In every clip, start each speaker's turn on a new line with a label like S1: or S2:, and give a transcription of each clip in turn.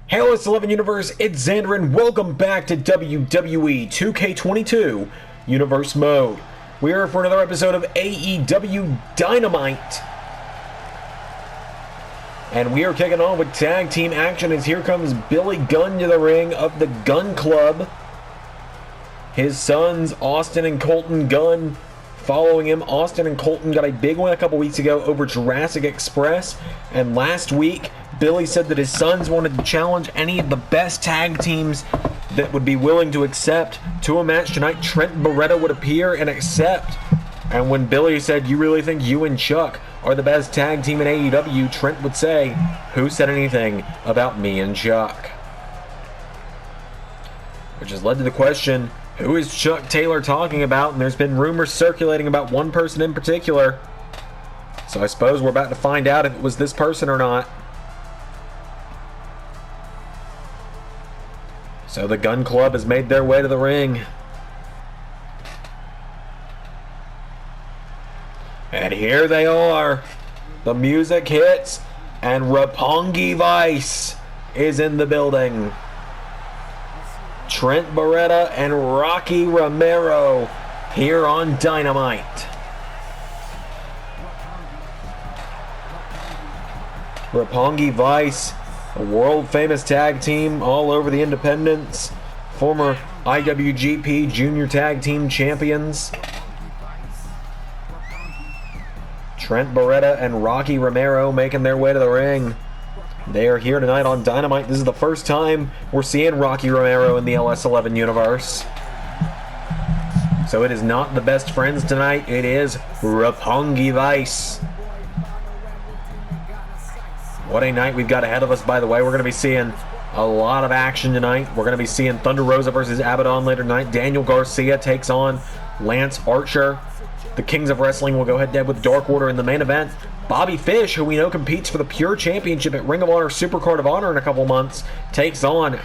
S1: Hey LS11 Universe, it's Xander and welcome back to WWE 2K22 Universe Mode. We are here for another episode of AEW Dynamite. And we are kicking on with tag team action as here comes Billy Gunn to the ring of the Gunn Club. His sons, Austin and Colton Gunn, following him. Austin and Colton got a big win a couple weeks ago over Jurassic Express. And last week, Billy said that his sons wanted to challenge any of the best tag teams that would be willing to accept to a match tonight. Trent Beretta would appear and accept. And when Billy said, "You really think you and Chuck are the best tag team in AEW?" Trent would say, "Who said anything about me and Chuck?" Which has led to the question, who is Chuck Taylor talking about? And there's been rumors circulating about one person in particular. So I suppose we're about to find out if it was this person or not. So the Gunn Club has made their way to the ring. And here they are. The music hits, and Roppongi Vice is in the building. Trent Beretta and Rocky Romero here on Dynamite. Roppongi Vice, a world-famous tag team all over the independents, former IWGP Junior Tag Team Champions. Trent Beretta and Rocky Romero making their way to the ring. They are here tonight on Dynamite. This is the first time we're seeing Rocky Romero in the LS11 Universe. So it is not the best friends tonight, it is Roppongi Vice. What a night we've got ahead of us, by the way. We're going to be seeing a lot of action tonight. We're going to be seeing Thunder Rosa versus Abaddon later tonight. Daniel Garcia takes on Lance Archer. The Kings of Wrestling will go head-to-head with Dark Order in the main event. Bobby Fish, who we know competes for the Pure Championship at Ring of Honor Supercard of Honor in a couple months, takes on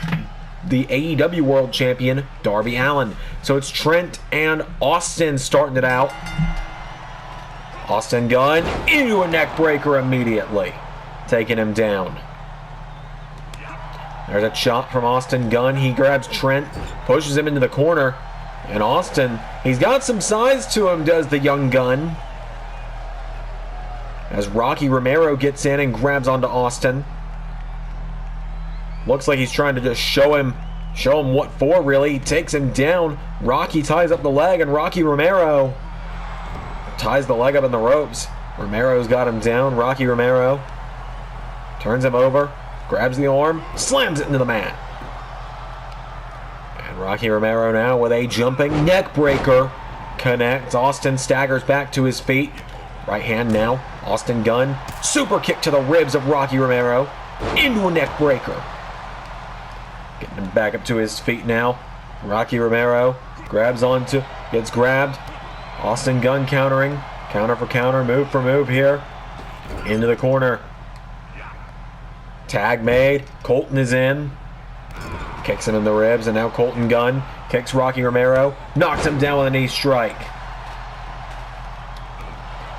S1: the AEW World Champion, Darby Allin. So it's Trent and Austin starting it out. Austin Gunn into a neck breaker immediately, taking him down. There's a shot from Austin Gunn. He grabs Trent, pushes him into the corner. And Austin, he's got some size to him, does the young Gunn. As Rocky Romero gets in and grabs onto Austin. Looks like he's trying to just show him what for, really. He takes him down. Rocky ties up the leg, and Rocky Romero ties the leg up in the ropes. Romero's got him down. Rocky Romero turns him over, grabs the arm, slams it into the mat. And Rocky Romero now with a jumping neck breaker connects. Austin staggers back to his feet. Right hand now. Austin Gunn, super kick to the ribs of Rocky Romero into a neck breaker. Getting him back up to his feet now. Rocky Romero gets grabbed. Austin Gunn countering. Counter for counter, move for move here. Into the corner. Tag made. Colton is in. Kicks him in the ribs, and now Colton Gunn kicks Rocky Romero. Knocks him down with a knee strike.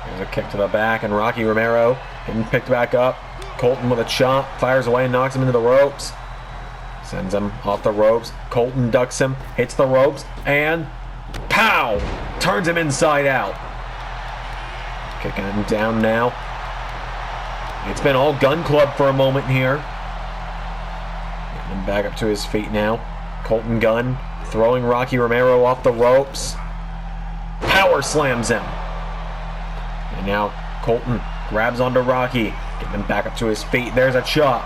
S1: There's a kick to the back, and Rocky Romero getting picked back up. Colton with a chop, fires away and knocks him into the ropes. Sends him off the ropes. Colton ducks him, hits the ropes, and pow! Turns him inside out. Kicking him down now. It's been all Gunn Club for a moment here. Getting him back up to his feet now. Colton Gunn throwing Rocky Romero off the ropes. Power slams him. And now Colton grabs onto Rocky. Getting him back up to his feet. There's a chop.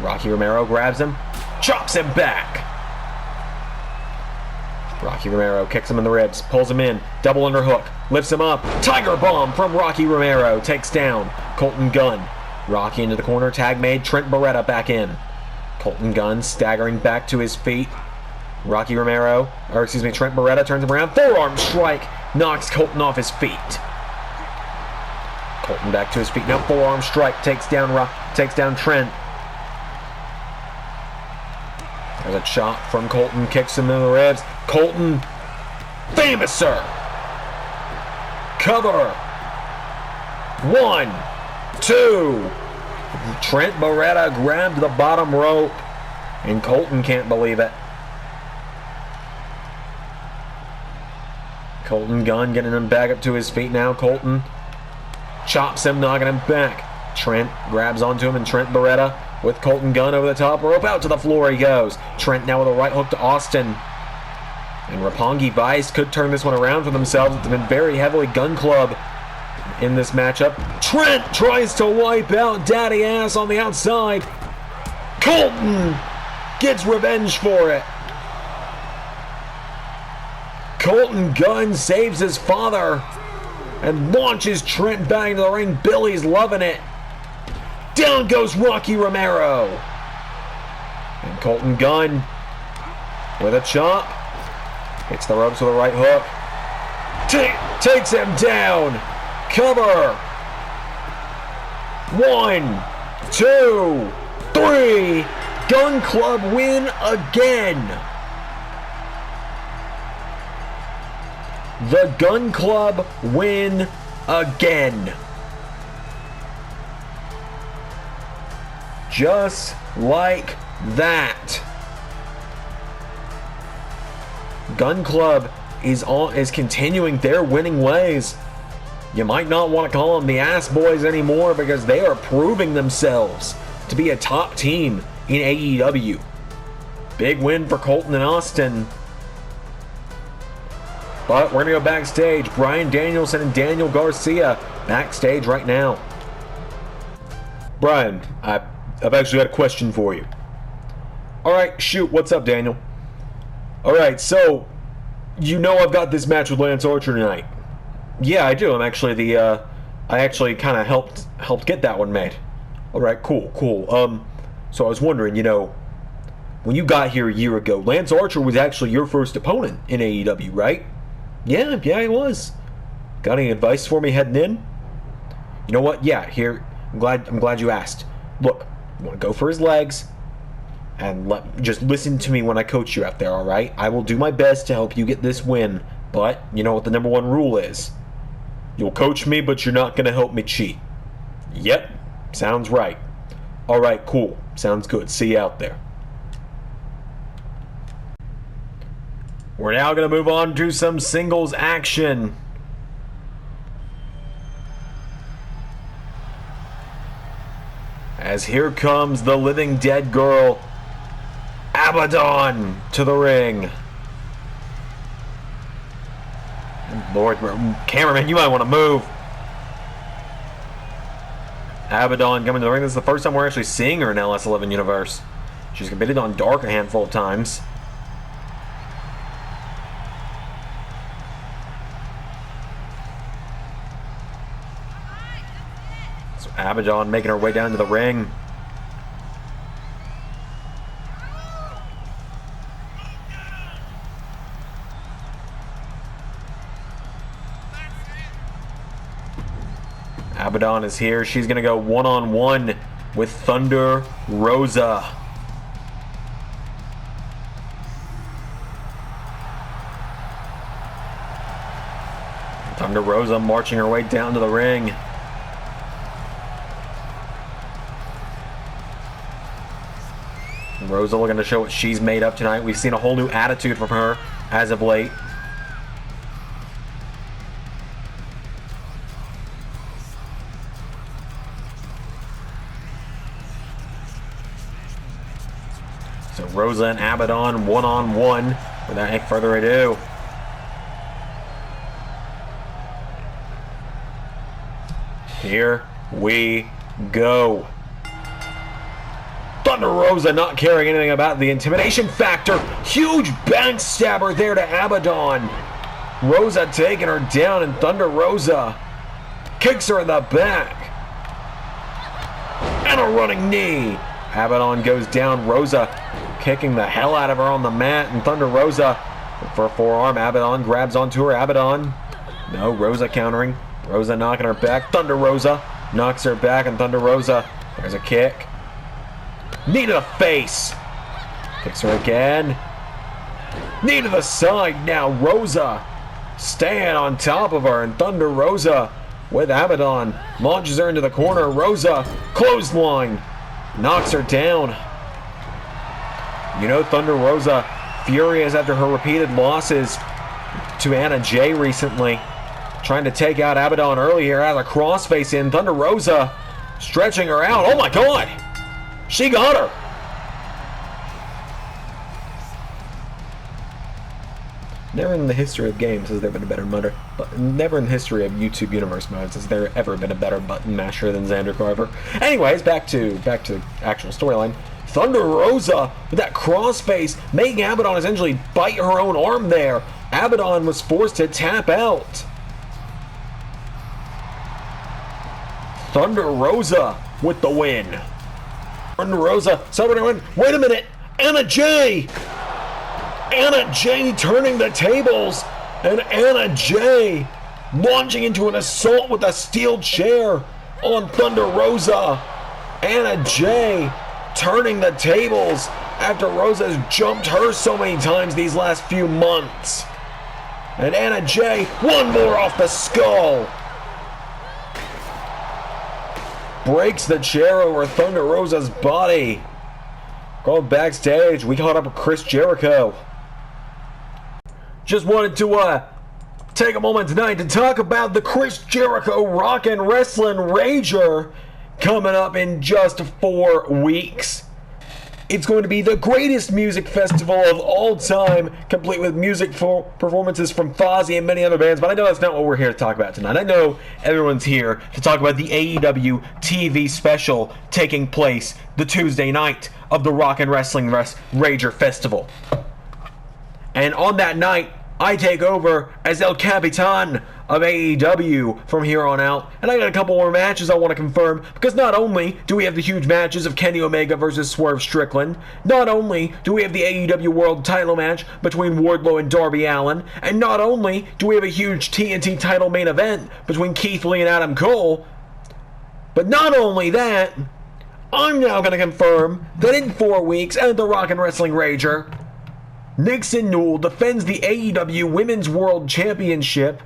S1: Rocky Romero grabs him. Chops him back. Rocky Romero kicks him in the ribs. Pulls him in. Double underhook. Lifts him up. Tiger bomb from Rocky Romero. Takes down Colton Gunn. Rocky into the corner. Tag made. Trent Beretta back in. Colton Gunn staggering back to his feet. Trent Beretta turns him around. Forearm strike. Knocks Colton off his feet. Colton back to his feet. Now forearm strike. Takes down Trent. There's a chop from Colton. Kicks him in the ribs. Colton. Famouser. Cover. 1, 2. Trent Beretta grabbed the bottom rope. And Colton can't believe it. Colton Gunn getting him back up to his feet now. Colton chops him, knocking him back. Trent grabs onto him, and Trent Beretta with Colton Gunn over the top rope. Out to the floor he goes. Trent now with a right hook to Austin. And Roppongi Vice could turn this one around for themselves. It's been very heavily Gunn Club in this matchup. Trent tries to wipe out Daddy Ass on the outside. Colton gets revenge for it. Colton Gunn saves his father and launches Trent back into the ring. Billy's loving it. Down goes Rocky Romero. And Colton Gunn with a chop. Hits the ropes with a right hook. Takes him down. Cover. 1, 2, 3. Gunn Club win again. The Gunn Club win again. Just like that. Gunn Club is continuing their winning ways. You might not want to call them the Ass Boys anymore because they are proving themselves to be a top team in AEW. Big win for Colton and Austin. But we're going to go backstage. Bryan Danielson and Daniel Garcia backstage right now. Bryan, I've actually got a question for you. Alright, shoot. What's up, Daniel? Alright, so, you know I've got this match with Lance Archer tonight. Yeah, I do. I actually kind of helped get that one made. Alright, cool. So I was wondering, when you got here a year ago, Lance Archer was actually your first opponent in AEW, right? Yeah, he was. Got any advice for me heading in? You know what? Yeah, here. I'm glad you asked. Look, you want to go for his legs, and just listen to me when I coach you out there, all right? I will do my best to help you get this win, but you know what the number one rule is? You'll coach me, but you're not going to help me cheat. Yep, sounds right. All right, cool. Sounds good. See you out there. We're now going to move on to some singles action. As here comes the living dead girl, Abaddon, to the ring. Lord, cameraman, you might want to move. Abaddon coming to the ring. This is the first time we're actually seeing her in LS11 Universe. She's competed on Dark a handful of times. So Abaddon making her way down to the ring. Abaddon is here. She's going to go one-on-one with Thunder Rosa. Thunder Rosa marching her way down to the ring. Rosa looking to show what she's made up tonight. We've seen a whole new attitude from her as of late. So Rosa and Abaddon one-on-one without any further ado. Here we go. Thunder Rosa not caring anything about the intimidation factor. Huge backstabber there to Abaddon. Rosa taking her down, and Thunder Rosa kicks her in the back. And a running knee. Abaddon goes down. Rosa kicking the hell out of her on the mat, and Thunder Rosa for a forearm. Abaddon grabs onto her. Abaddon. No, Rosa countering. Rosa knocking her back. Thunder Rosa knocks her back, and Thunder Rosa. There's a kick. Knee to the face. Kicks her again. Knee to the side now. Rosa staying on top of her, and Thunder Rosa with Abaddon launches her into the corner. Rosa clothesline knocks her down. You know, Thunder Rosa furious after her repeated losses to Anna Jay recently. Trying to take out Abaddon early here, has a crossface in. Thunder Rosa stretching her out. Oh my God! She got her! Never in the history of games has there been a better mutter, but never in the history of YouTube Universe modes has there ever been a better button masher than Xander Carver. Anyways, back to actual storyline. Thunder Rosa with that crossface, making Abaddon essentially bite her own arm there. Abaddon was forced to tap out. Thunder Rosa with the win. Thunder Rosa celebrating win. Wait a minute, Anna Jay! Anna Jay turning the tables, and Anna Jay launching into an assault with a steel chair on Thunder Rosa. Anna Jay turning the tables after Rosa's jumped her so many times these last few months. And Anna Jay, one more off the skull. Breaks the chair over Thunder Rosa's body. Going backstage, we caught up with Chris Jericho. Just wanted to take a moment tonight to talk about the Chris Jericho Rock and Wrestling Rager coming up in just 4 weeks. It's going to be the greatest music festival of all time, complete with music performances from Fozzy and many other bands, but I know that's not what we're here to talk about tonight. I know everyone's here to talk about the AEW TV special taking place the Tuesday night of the Rock and Wrestling Rager Festival. And on that night, I take over as El Capitan of AEW from here on out. And I got a couple more matches I want to confirm, because not only do we have the huge matches of Kenny Omega versus Swerve Strickland, not only do we have the AEW World title match between Wardlow and Darby Allin, and not only do we have a huge TNT title main event between Keith Lee and Adam Cole, but not only that, I'm now going to confirm that in 4 weeks at the Rock and Wrestling Rager, Nixon Newell defends the AEW Women's World Championship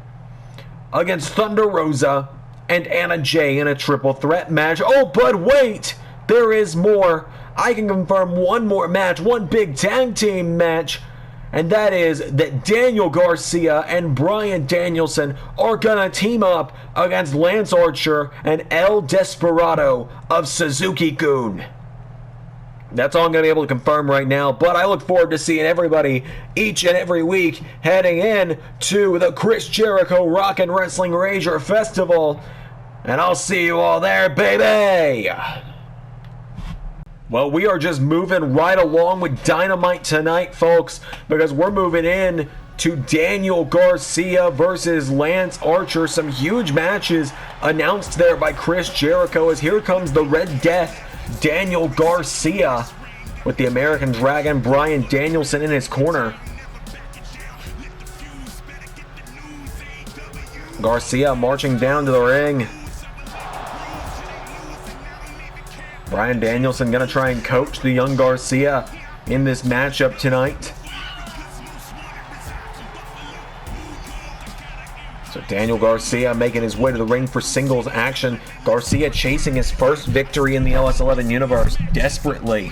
S1: against Thunder Rosa and Anna Jay in a triple threat match. Oh, but wait! There is more. I can confirm one more match, one big tag team match, and that is that Daniel Garcia and Bryan Danielson are gonna team up against Lance Archer and El Desperado of Suzuki-gun. That's all I'm going to be able to confirm right now, but I look forward to seeing everybody each and every week heading in to the Chris Jericho Rock and Wrestling Rager Festival, and I'll see you all there, baby! Well, we are just moving right along with Dynamite tonight, folks, because we're moving in to Daniel Garcia versus Lance Archer. Some huge matches announced there by Chris Jericho, as here comes the Red Death, Daniel Garcia, with the American Dragon Bryan Danielson in his corner. Garcia marching down to the ring. Bryan Danielson gonna try and coach the young Garcia in this matchup tonight. So Daniel Garcia making his way to the ring for singles action. Garcia chasing his first victory in the LS11 Universe desperately.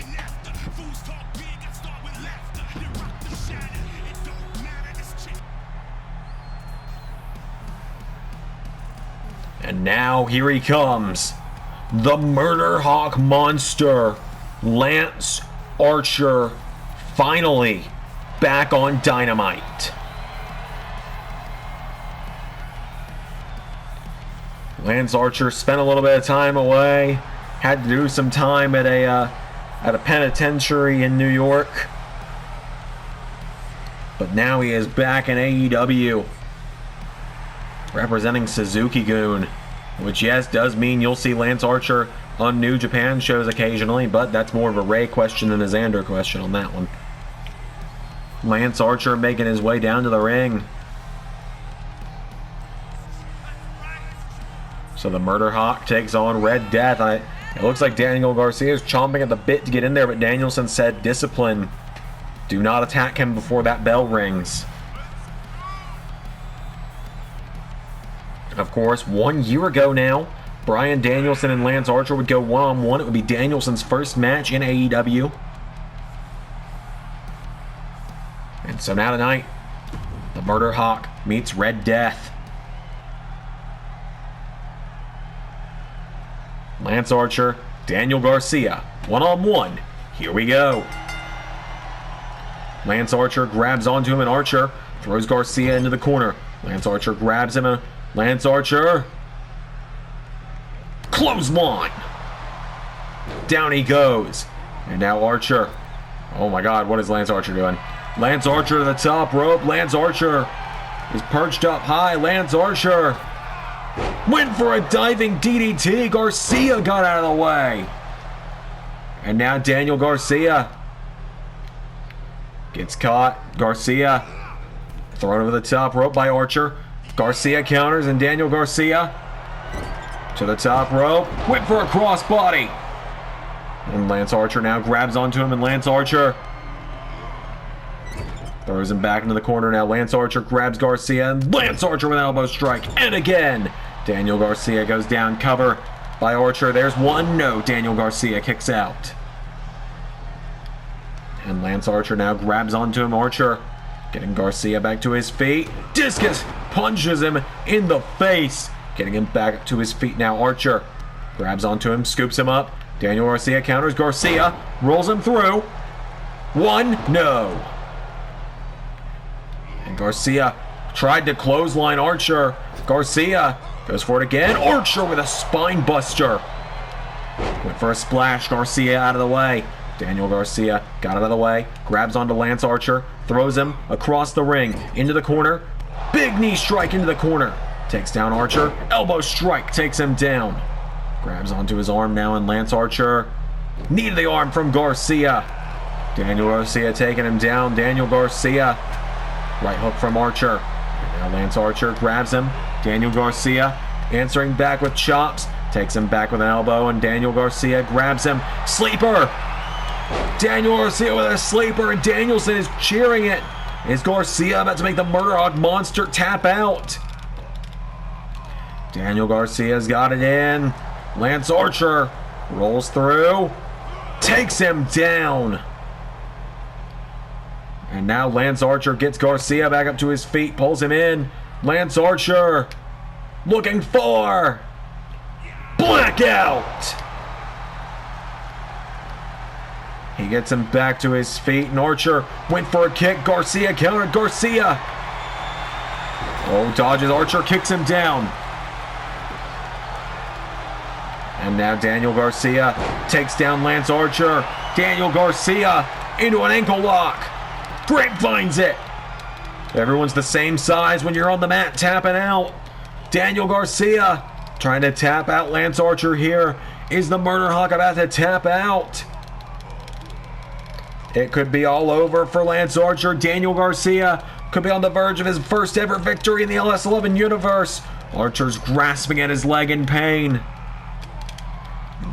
S1: And now here he comes. The Murder Hawk Monster, Lance Archer, finally back on Dynamite. Lance Archer spent a little bit of time away, had to do some time at a penitentiary in New York, but now he is back in AEW, representing Suzuki-gun, which, yes, does mean you'll see Lance Archer on New Japan shows occasionally, but that's more of a Ray question than a Xander question on that one. Lance Archer making his way down to the ring. So the Murder Hawk takes on Red Death. It looks like Daniel Garcia is chomping at the bit to get in there, but Danielson said, discipline. Do not attack him before that bell rings. Of course, 1 year ago now, Bryan Danielson and Lance Archer would go one-on-one. It would be Danielson's first match in AEW. So now tonight, the Murder Hawk meets Red Death. Lance Archer, Daniel Garcia, one-on-one. Here we go. Lance Archer grabs onto him, and Archer throws Garcia into the corner. Lance Archer grabs him, and Lance Archer. Clothesline. Down he goes. And now Archer. Oh my God, what is Lance Archer doing? Lance Archer to the top rope. Lance Archer is perched up high. Lance Archer went for a diving DDT. Garcia got out of the way. And now Daniel Garcia gets caught. Garcia thrown over the top rope by Archer. Garcia counters, and Daniel Garcia to the top rope. Went for a crossbody. And Lance Archer now grabs onto him, and Lance Archer throws him back into the corner. Now Lance Archer grabs Garcia, and Lance Archer with an elbow strike. And again, Daniel Garcia goes down. Cover by Archer. There's one. No, Daniel Garcia kicks out. And Lance Archer now grabs onto him. Archer getting Garcia back to his feet. Discus punches him in the face. Getting him back to his feet now. Archer grabs onto him, scoops him up. Daniel Garcia counters. Garcia rolls him through. One. No. And Garcia tried to clothesline Archer. Garcia goes for it again. Archer with a spine buster. Went for a splash. Garcia out of the way. Daniel Garcia got out of the way. Grabs onto Lance Archer. Throws him across the ring. Into the corner. Big knee strike into the corner. Takes down Archer. Elbow strike takes him down. Grabs onto his arm now, and Lance Archer. Knee to the arm from Garcia. Daniel Garcia taking him down. Daniel Garcia. Right hook from Archer. And now Lance Archer grabs him. Daniel Garcia answering back with chops. Takes him back with an elbow, and Daniel Garcia grabs him. Sleeper. Daniel Garcia with a sleeper, and Danielson is cheering it. Is Garcia about to make the Murder Hawk Monster tap out? Daniel Garcia's got it in. Lance Archer rolls through. Takes him down. And now Lance Archer gets Garcia back up to his feet. Pulls him in. Lance Archer looking for blackout. He gets him back to his feet, and Archer went for a kick. Garcia countered. Garcia. Oh, dodges. Archer kicks him down. And now Daniel Garcia takes down Lance Archer. Daniel Garcia into an ankle lock. Grapevines it. Everyone's the same size when you're on the mat tapping out. Daniel Garcia trying to tap out Lance Archer here. Is the Murder Hawk about to tap out? It could be all over for Lance Archer. Daniel Garcia could be on the verge of his first ever victory in the LS11 Universe. Archer's grasping at his leg in pain.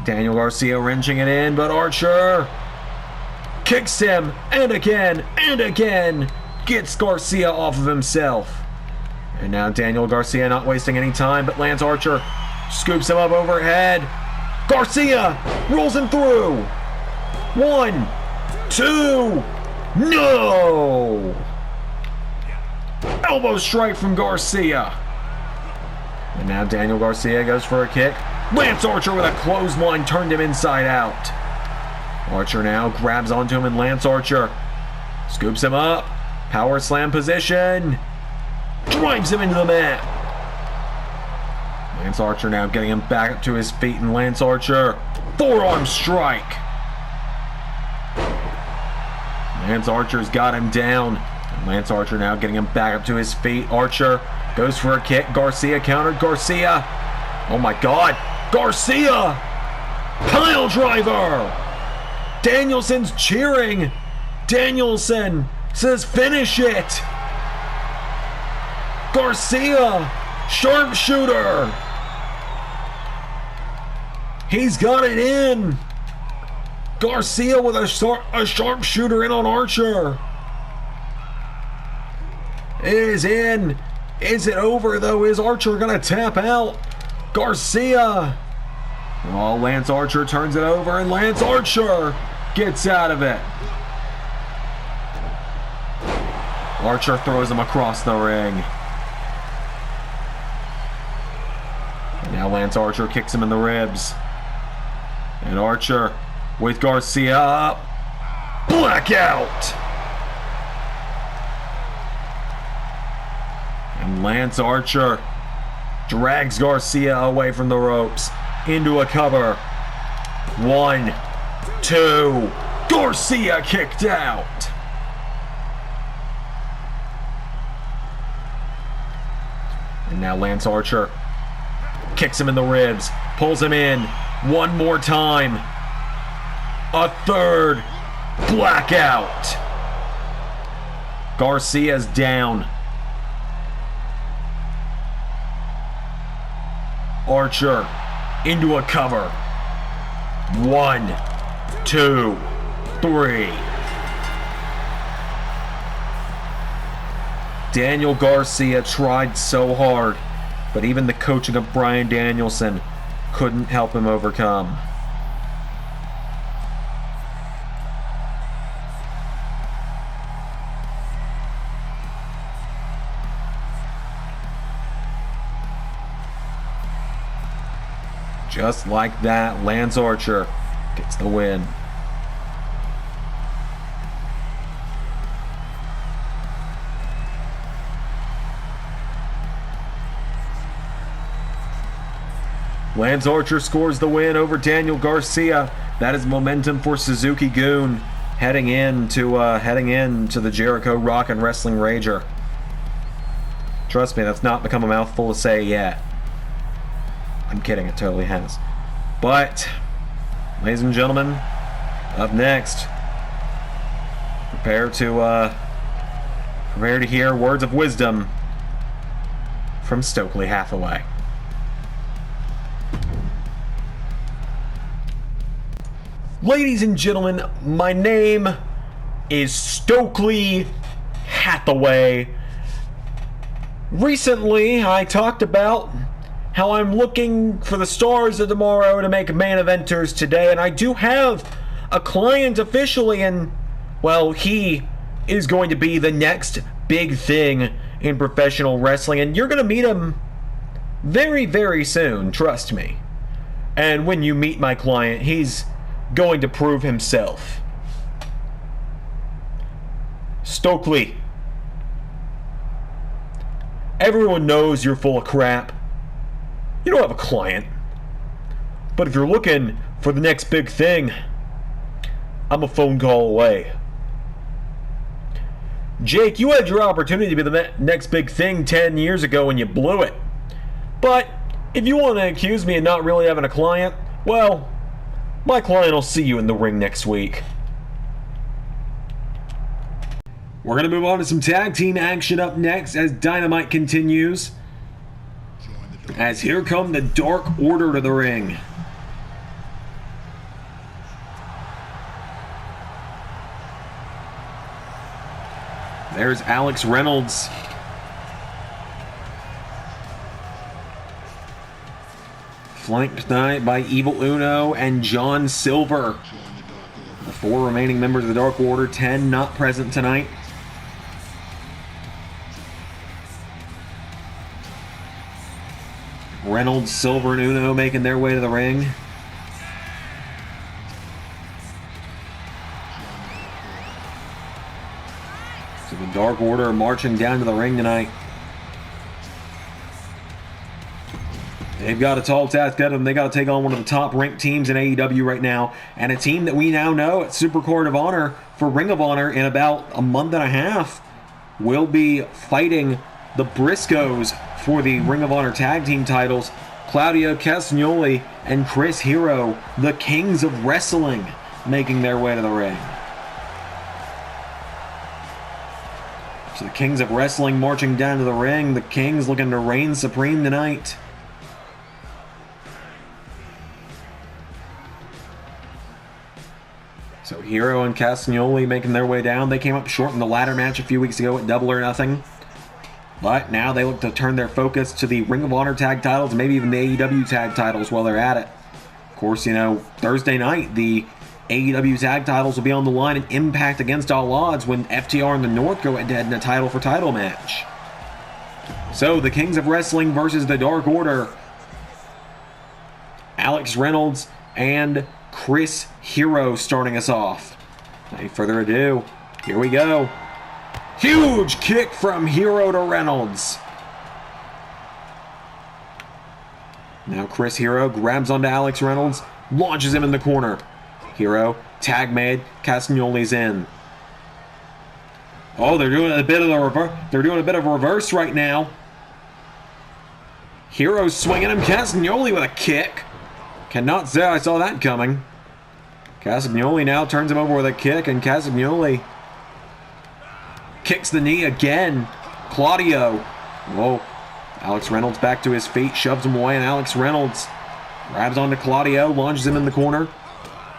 S1: Daniel Garcia wrenching it in, but Archer kicks him, and again, gets Garcia off of himself. And now Daniel Garcia not wasting any time, but Lance Archer scoops him up overhead. Garcia rolls him through. 1, 2, no! Elbow strike from Garcia. And now Daniel Garcia goes for a kick. Lance Archer with a clothesline turned him inside out. Archer now grabs onto him, and Lance Archer scoops him up. Power slam position. Drives him into the mat. Lance Archer now getting him back up to his feet, and Lance Archer forearm strike. Lance Archer's got him down. And Lance Archer now getting him back up to his feet. Archer goes for a kick. Garcia countered. Garcia. Oh my God. Garcia! Pile driver! Danielson's cheering. Danielson says finish it. Garcia, sharpshooter. He's got it in. Garcia with a sharpshooter in on Archer. It is in. Is it over though? Is Archer gonna tap out? Garcia. Oh, Lance Archer turns it over, and Lance Archer gets out of it. Archer throws him across the ring. And now Lance Archer kicks him in the ribs. And Archer with Garcia up. Blackout! And Lance Archer drags Garcia away from the ropes into a cover. 1, 2. Garcia kicked out. And now Lance Archer kicks him in the ribs, pulls him in one more time. A third blackout. Garcia's down. Archer into a cover. 1, 2, 3. Daniel Garcia tried so hard, but even the coaching of Bryan Danielson couldn't help him overcome. Just like that, Lance Archer gets the win. Lance Archer scores the win over Daniel Garcia. That is momentum for Suzuki-gun heading into the Jericho Rock and Wrestling Rager. Trust me, that's not become a mouthful to say yet. I'm kidding, it totally has. But, ladies and gentlemen, up next, prepare to hear words of wisdom from Stokely Hathaway. Ladies and gentlemen, my name is Stokely Hathaway. Recently, I talked about how I'm looking for the stars of tomorrow to make main eventers today, and I do have a client officially, and, well, he is going to be the next big thing in professional wrestling, and you're going to meet him very, very soon, trust me. And when you meet my client, he's going to prove himself. Stokely, everyone knows you're full of crap. You don't have a client. But if you're looking for the next big thing, I'm a phone call away. Jake, you had your opportunity to be the next big thing 10 years ago and you blew it. But if you want to accuse me of not really having a client, well, my client will see you in the ring next week. We're going to move on to some tag team action up next as Dynamite continues. As here come the Dark Order to the ring. There's Alex Reynolds. Flanked tonight by Evil Uno and John Silver. The 4 remaining members of the Dark Order, 10 not present tonight. Reynolds, Silver, and Uno making their way to the ring. So the Dark Order are marching down to the ring tonight. They've got a tall task ahead of them. They got to take on one of the top-ranked teams in AEW right now, and a team that we now know at Super Court of Honor for Ring of Honor in about a month and a half will be fighting the Briscoes for the Ring of Honor tag team titles. Claudio Castagnoli and Chris Hero, the Kings of Wrestling, making their way to the ring. So the Kings of Wrestling marching down to the ring. The Kings looking to reign supreme tonight. So Hero and Castagnoli making their way down. They came up short in the ladder match a few weeks ago at Double or Nothing. But now they look to turn their focus to the Ring of Honor tag titles, maybe even the AEW tag titles while they're at it. Of course, you know, Thursday night, the AEW tag titles will be on the line in Impact Against All Odds when FTR and the North go head-to-head in a title for title match. So, the Kings of Wrestling versus the Dark Order. Alex Reynolds and Chris Hero starting us off. Without further ado, here we go. Huge kick from Hero to Reynolds. Now Chris Hero grabs onto Alex Reynolds, launches him in the corner. Hero, tag made, Castagnoli's in. Oh, they're doing a bit of a reverse right now. Hero's swinging him, Castagnoli with a kick. Cannot say I saw that coming. Castagnoli now turns him over with a kick, and Castagnoli kicks the knee again. Claudio. Whoa. Alex Reynolds back to his feet, shoves him away, and Alex Reynolds grabs onto Claudio, launches him in the corner,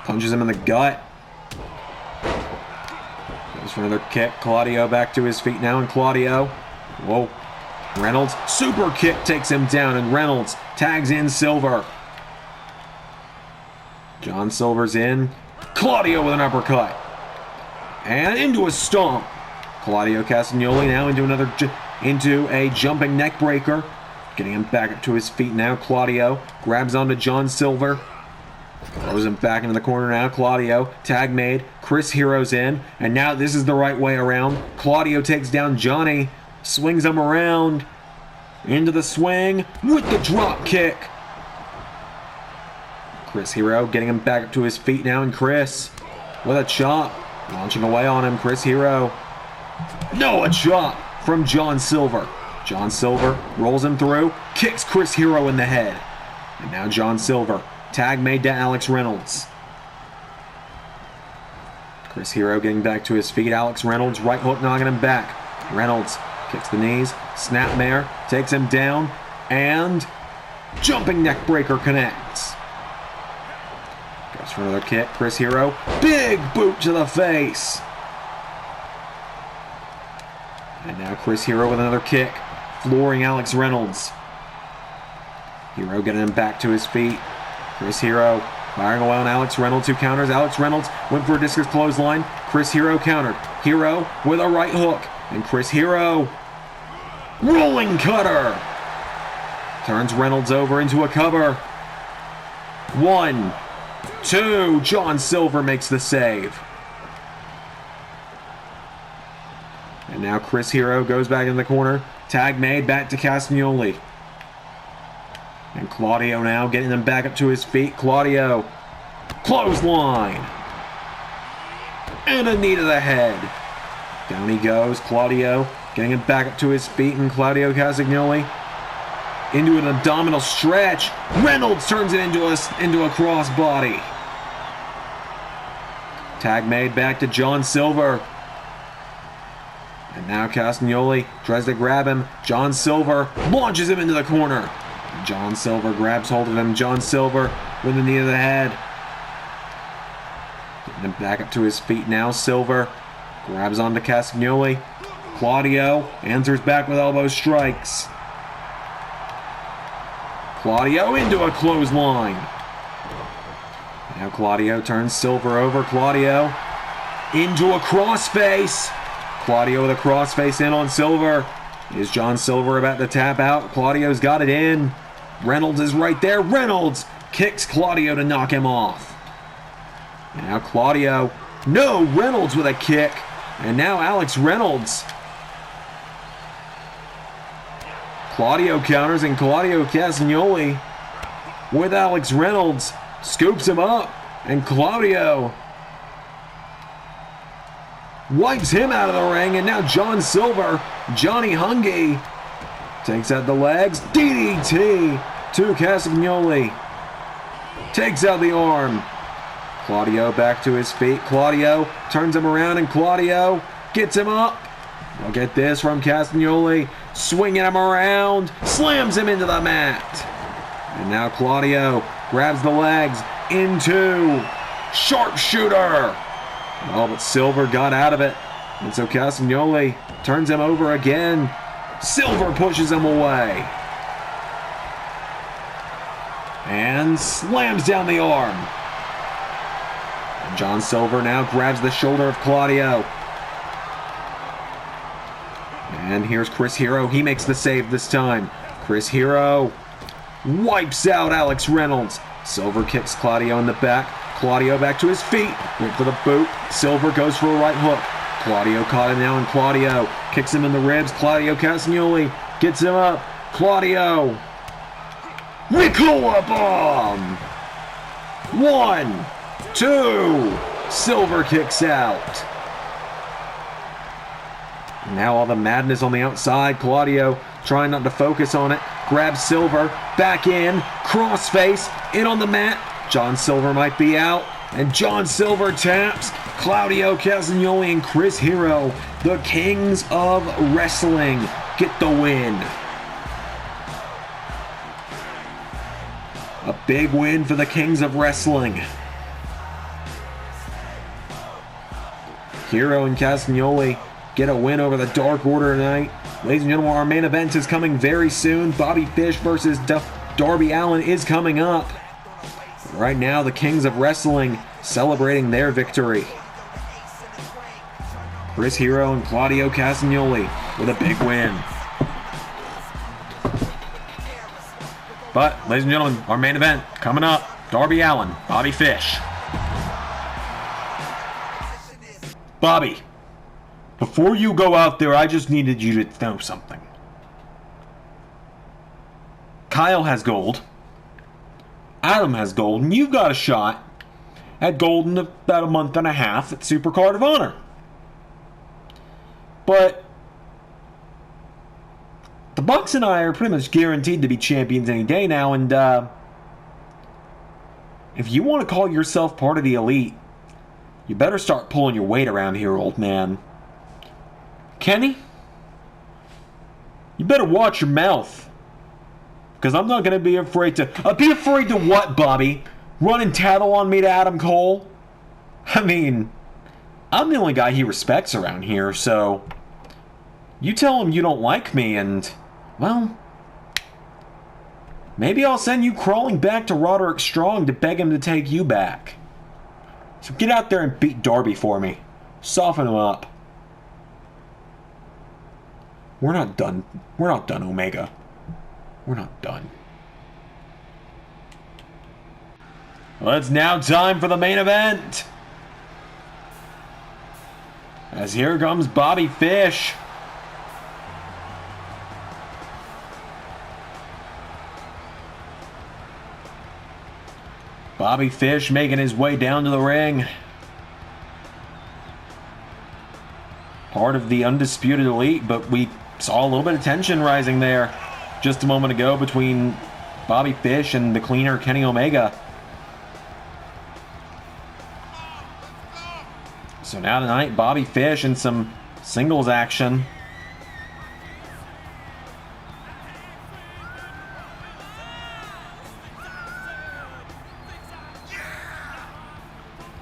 S1: punches him in the gut. Goes for another kick. Claudio back to his feet now, and Claudio. Whoa. Reynolds, super kick takes him down, and Reynolds tags in Silver. John Silver's in. Claudio with an uppercut. And into a stomp. Claudio Castagnoli now into a jumping neck breaker. Getting him back up to his feet now. Claudio grabs onto John Silver. Throws him back into the corner now. Claudio, tag made. Chris Hero's in. And now this is the right way around. Claudio takes down Johnny. Swings him around. Into the swing with the drop kick. Chris Hero getting him back up to his feet now. And Chris with a chop. Launching away on him. Chris Hero. No, a chop from John Silver. John Silver rolls him through. Kicks Chris Hero in the head. And now John Silver. Tag made to Alex Reynolds. Chris Hero getting back to his feet. Alex Reynolds right hook knocking him back. Reynolds kicks the knees. Snapmare takes him down. And jumping neck breaker connects. Goes for another kick. Chris Hero. Big boot to the face. And now Chris Hero with another kick. Flooring Alex Reynolds. Hero getting him back to his feet. Chris Hero firing away on Alex Reynolds, who counters. Alex Reynolds went for a discus clothesline. Chris Hero countered. Hero with a right hook. And Chris Hero, rolling cutter. Turns Reynolds over into a cover. 1, 2. John Silver makes the save. And now Chris Hero goes back in the corner. Tag made back to Castagnoli. And Claudio now getting him back up to his feet. Claudio. Clothesline. And a knee to the head. Down he goes. Claudio getting him back up to his feet. And Claudio Castagnoli into an abdominal stretch. Reynolds turns it into a crossbody. Tag made back to John Silver. And now Castagnoli tries to grab him. John Silver launches him into the corner. John Silver grabs hold of him. John Silver with the knee to the head. Getting him back up to his feet now. Silver grabs onto Castagnoli. Claudio answers back with elbow strikes. Claudio into a clothesline. Now Claudio turns Silver over. Claudio into a crossface. Claudio with a crossface in on Silver. Is John Silver about to tap out? Claudio's got it in. Reynolds is right there. Reynolds kicks Claudio to knock him off. And now Claudio. No, Reynolds with a kick. And now Alex Reynolds. Claudio counters, and Claudio Castagnoli with Alex Reynolds scoops him up. And Claudio wipes him out of the ring, and now John Silver, Johnny Hungy, takes out the legs. DDT to Castagnoli. Takes out the arm. Claudio back to his feet. Claudio turns him around, and Claudio gets him up. We'll get this from Castagnoli. Swinging him around. Slams him into the mat. And now Claudio grabs the legs into sharpshooter. Oh, but Silver got out of it. And so Castagnoli turns him over again. Silver pushes him away. And slams down the arm. John Silver now grabs the shoulder of Claudio. And here's Chris Hero. He makes the save this time. Chris Hero wipes out Alex Reynolds. Silver kicks Claudio in the back. Claudio back to his feet. Went for the boot. Silver goes for a right hook. Claudio caught him now, and Claudio kicks him in the ribs. Claudio Castagnoli gets him up. Claudio. Ricola bomb! 1, 2. Silver kicks out. Now all the madness on the outside. Claudio trying not to focus on it. Grabs Silver. Back in. Crossface. In on the mat. John Silver might be out. And John Silver taps Claudio Castagnoli and Chris Hero. The Kings of Wrestling get the win. A big win for the Kings of Wrestling. Hero and Castagnoli get a win over the Dark Order tonight. Ladies and gentlemen, our main event is coming very soon. Bobby Fish versus Darby Allin is coming up. Right now, the Kings of Wrestling celebrating their victory. Chris Hero and Claudio Castagnoli with a big win. But, ladies and gentlemen, our main event coming up. Darby Allin, Bobby Fish. Bobby, before you go out there, I just needed you to know something. Kyle has gold. Adam has gold, and you've got a shot at gold in about a month and a half at Super Card of Honor. But the Bucks and I are pretty much guaranteed to be champions any day now, and if you want to call yourself part of the Elite, you better start pulling your weight around here, old man. Kenny, you better watch your mouth. Because I'm not going to be afraid to... be afraid to what, Bobby? Run and tattle on me to Adam Cole? I mean, I'm the only guy he respects around here, so... You tell him you don't like me and... Well... Maybe I'll send you crawling back to Roderick Strong to beg him to take you back. So get out there and beat Darby for me. Soften him up. We're not done. We're not done, Omega. We're not done. Well, it's now time for the main event. As here comes Bobby Fish. Bobby Fish making his way down to the ring. Part of the Undisputed Elite, but we saw a little bit of tension rising there just a moment ago between Bobby Fish and the cleaner Kenny Omega. So now tonight, Bobby Fish in some singles action.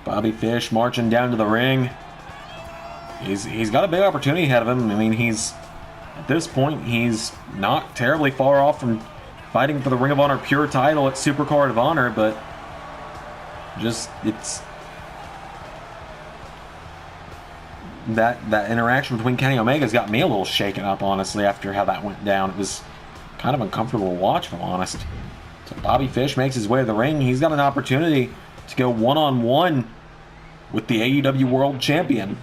S1: Bobby Fish marching down to the ring. He's got a big opportunity ahead of him. I mean, at this point, he's not terribly far off from fighting for the Ring of Honor Pure title at Super Card of Honor, but it's that interaction between Kenny Omega's got me a little shaken up, honestly, after how that went down. It was kind of uncomfortable to watch, if I'm honest. So Bobby Fish makes his way to the ring. He's got an opportunity to go one-on-one with the AEW World Champion.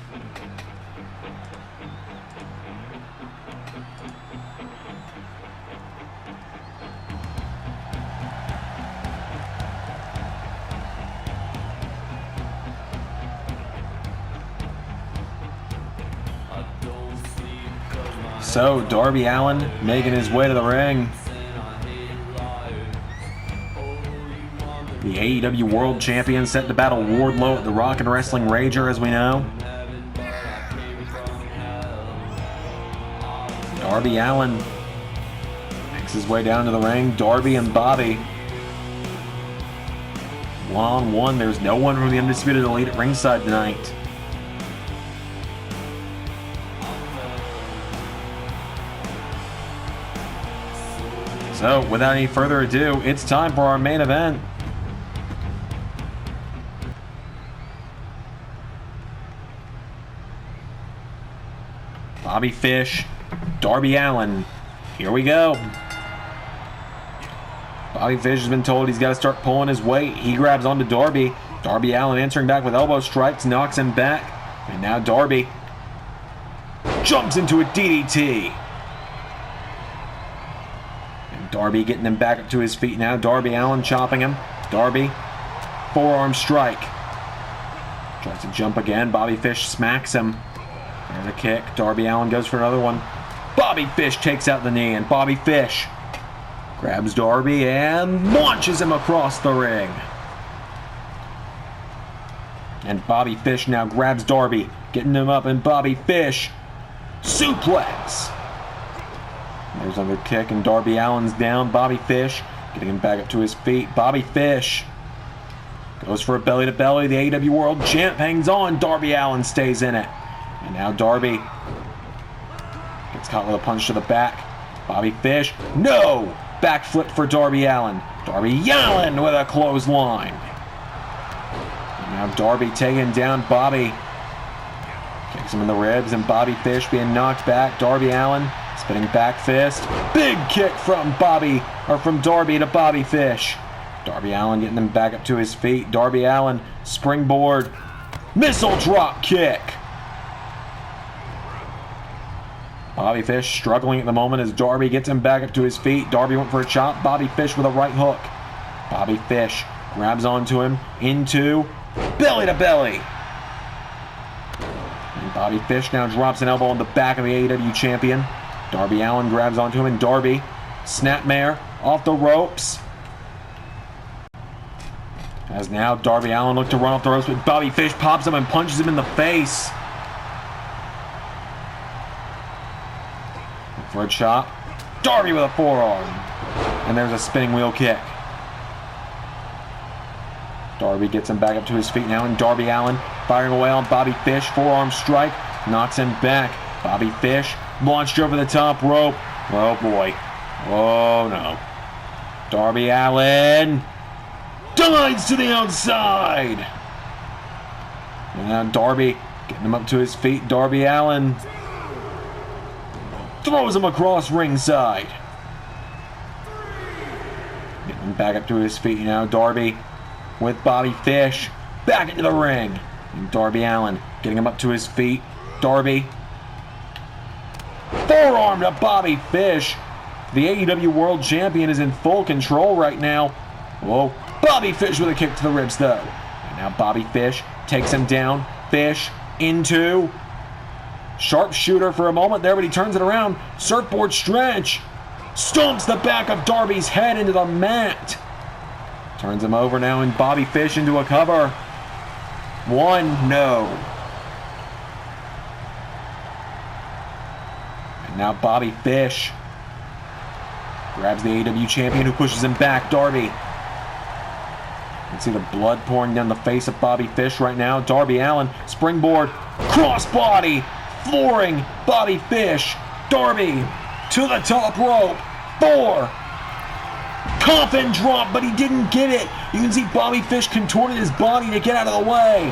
S1: So, Darby Allin making his way to the ring. The AEW World Champion set to battle Wardlow at the Rock and Wrestling Rager, as we know. Darby Allin makes his way down to the ring. Darby and Bobby. One-on-one. There's no one from the Undisputed Elite at ringside tonight. So, without any further ado, it's time for our main event. Bobby Fish, Darby Allin. Here we go. Bobby Fish has been told he's got to start pulling his weight. He grabs onto Darby. Darby Allin answering back with elbow strikes, knocks him back. And now Darby jumps into a DDT. And Darby getting him back up to his feet now. Darby Allin chopping him. Darby, forearm strike. Tries to jump again. Bobby Fish smacks him. There's a kick. Darby Allin goes for another one. Bobby Fish takes out the knee, and Bobby Fish grabs Darby and launches him across the ring. And Bobby Fish now grabs Darby, getting him up, and Bobby Fish suplex. There's another kick, and Darby Allin's down. Bobby Fish getting him back up to his feet. Bobby Fish goes for a belly-to-belly. The AEW World Champ hangs on. Darby Allin stays in it. And now Darby gets caught with a punch to the back. Bobby Fish, no! Backflip for Darby Allin. Darby Allin with a clothesline. And now Darby taking down Bobby. Kicks him in the ribs, and Bobby Fish being knocked back. Darby Allin spinning back fist. Big kick from Darby to Bobby Fish. Darby Allin getting him back up to his feet. Darby Allin springboard. Missile drop kick. Bobby Fish struggling at the moment as Darby gets him back up to his feet. Darby went for a chop. Bobby Fish with a right hook. Bobby Fish grabs onto him into belly to belly. And Bobby Fish now drops an elbow on the back of the AEW champion. Darby Allin grabs onto him, and Darby, snapmare off the ropes. As now Darby Allin looked to run off the ropes, but Bobby Fish pops him and punches him in the face. For a chop. Darby with a forearm. And there's a spinning wheel kick. Darby gets him back up to his feet now, and Darby Allin firing away on Bobby Fish. Forearm strike. Knocks him back. Bobby Fish launched over the top rope. Oh boy. Oh no. Darby Allin dives to the outside. And now Darby getting him up to his feet. Darby Allin throws him across ringside. Getting him back up to his feet now. Darby with Bobby Fish back into the ring. And Darby Allin getting him up to his feet. Darby forearm to Bobby Fish. The AEW World Champion is in full control right now. Whoa. Bobby Fish with a kick to the ribs though. And now Bobby Fish takes him down. Fish into sharpshooter for a moment there, but he turns it around. Surfboard stretch. Stomps the back of Darby's head into the mat. Turns him over now, and Bobby Fish into a cover. One, no. And now Bobby Fish grabs the AEW champion, who pushes him back. Darby. You can see the blood pouring down the face of Bobby Fish right now. Darby Allin, springboard, crossbody, flooring Bobby Fish. Darby to the top rope. 4. Coffin drop, but he didn't get it. You can see Bobby Fish contorted his body to get out of the way.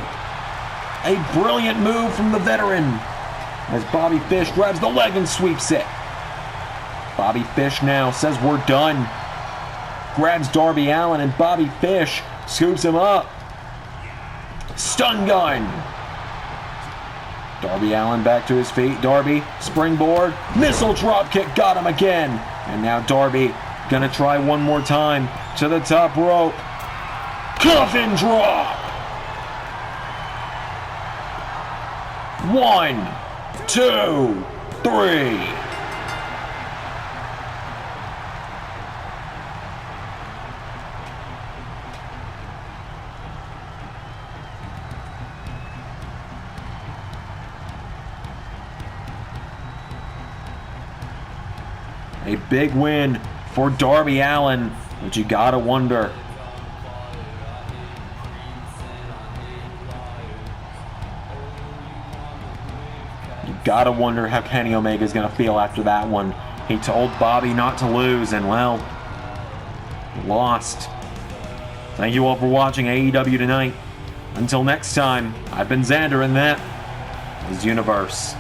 S1: A brilliant move from the veteran as Bobby Fish grabs the leg and sweeps it. Bobby Fish now says we're done. Grabs Darby Allin, and Bobby Fish scoops him up. Stun gun. Darby Allin back to his feet. Darby, springboard, missile drop kick, got him again. And now Darby gonna try one more time to the top rope. Coffin drop. 1, 2, 3. A big win for Darby Allin, but you gotta wonder. You gotta wonder how Kenny Omega's gonna feel after that one. He told Bobby not to lose, and well, he lost. Thank you all for watching AEW tonight. Until next time, I've been Xander, and that is Universe.